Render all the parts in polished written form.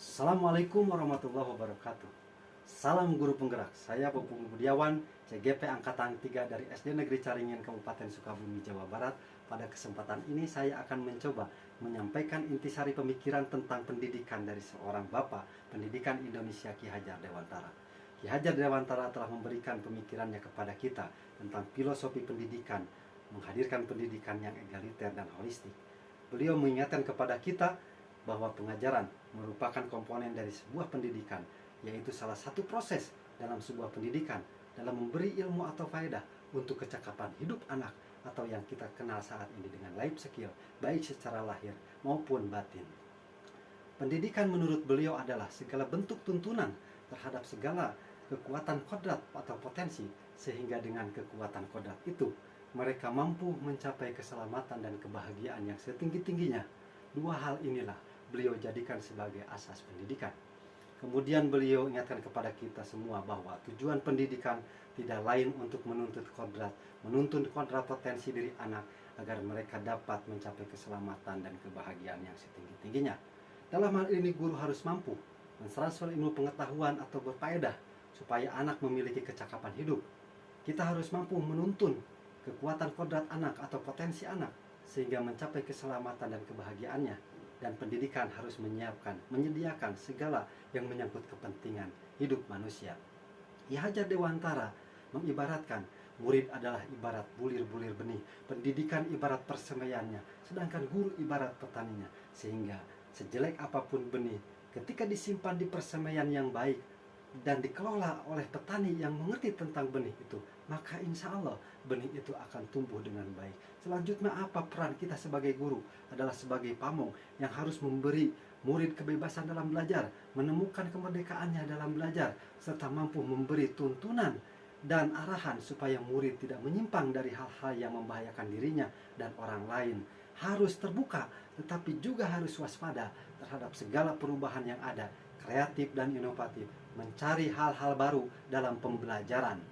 Assalamualaikum warahmatullahi wabarakatuh. Salam guru penggerak. Saya Popung Budiawan, CGP Angkatan 3 dari SD Negeri Caringin, Kabupaten Sukabumi, Jawa Barat. Pada kesempatan ini saya akan mencoba menyampaikan intisari pemikiran tentang pendidikan dari seorang Bapak Pendidikan Indonesia, Ki Hajar Dewantara. Ki Hajar Dewantara telah memberikan pemikirannya kepada kita tentang filosofi pendidikan, menghadirkan pendidikan yang egaliter dan holistik. Beliau mengingatkan kepada kita bahwa pengajaran merupakan komponen dari sebuah pendidikan, yaitu salah satu proses dalam sebuah pendidikan dalam memberi ilmu atau faedah untuk kecakapan hidup anak atau yang kita kenal saat ini dengan life skill, baik secara lahir maupun batin. Pendidikan menurut beliau adalah segala bentuk tuntunan terhadap segala kekuatan kodrat atau potensi, sehingga dengan kekuatan kodrat itu mereka mampu mencapai keselamatan dan kebahagiaan yang setinggi-tingginya. Dua hal inilah beliau jadikan sebagai asas pendidikan. Kemudian beliau ingatkan kepada kita semua bahwa tujuan pendidikan tidak lain untuk menuntut kodrat potensi diri anak agar mereka dapat mencapai keselamatan dan kebahagiaan yang setinggi-tingginya. Dalam hal ini guru harus mampu mentransfer ilmu pengetahuan atau berfaedah supaya anak memiliki kecakapan hidup. Kita harus mampu menuntun kekuatan kodrat anak atau potensi anak sehingga mencapai keselamatan dan kebahagiaannya. Dan pendidikan harus menyediakan segala yang menyangkut kepentingan hidup manusia. Ki Hajar Dewantara mengibaratkan murid adalah ibarat bulir-bulir benih, pendidikan ibarat persemaiannya, sedangkan guru ibarat petaninya. Sehingga sejelek apapun benih, ketika disimpan di persemaian yang baik dan dikelola oleh petani yang mengerti tentang benih itu, maka insya Allah benih itu akan tumbuh dengan baik. Selanjutnya apa peran kita sebagai guru? Adalah sebagai pamong yang harus memberi murid kebebasan dalam belajar, menemukan kemerdekaannya dalam belajar, serta mampu memberi tuntunan dan arahan supaya murid tidak menyimpang dari hal-hal yang membahayakan dirinya dan orang lain. Harus terbuka, tetapi juga harus waspada terhadap segala perubahan yang ada, kreatif dan inovatif, mencari hal-hal baru dalam pembelajaran.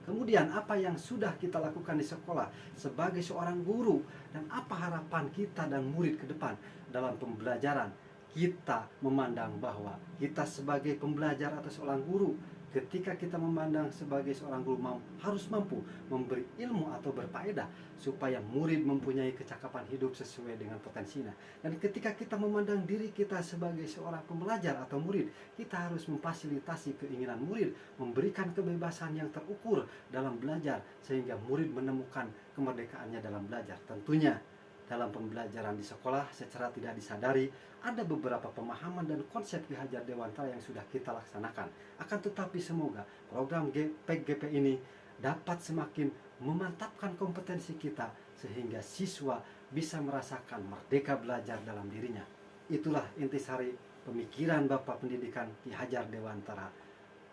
Kemudian apa yang sudah kita lakukan di sekolah sebagai seorang guru, dan apa harapan kita dan murid ke depan dalam pembelajaran. Kita memandang bahwa kita sebagai pembelajar atau seorang guru, ketika kita memandang sebagai seorang guru harus mampu memberi ilmu atau berfaedah supaya murid mempunyai kecakapan hidup sesuai dengan potensinya. Dan ketika kita memandang diri kita sebagai seorang pembelajar atau murid, kita harus memfasilitasi keinginan murid, memberikan kebebasan yang terukur dalam belajar sehingga murid menemukan kemerdekaannya dalam belajar. Tentunya dalam pembelajaran di sekolah secara tidak disadari ada beberapa pemahaman dan konsep Ki Hajar Dewantara yang sudah kita laksanakan. Akan tetapi semoga program PGP ini dapat semakin memantapkan kompetensi kita sehingga siswa bisa merasakan merdeka belajar dalam dirinya. Itulah intisari pemikiran Bapak Pendidikan Ki Hajar Dewantara.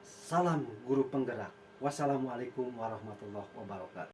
Salam guru penggerak. Wassalamualaikum warahmatullahi wabarakatuh.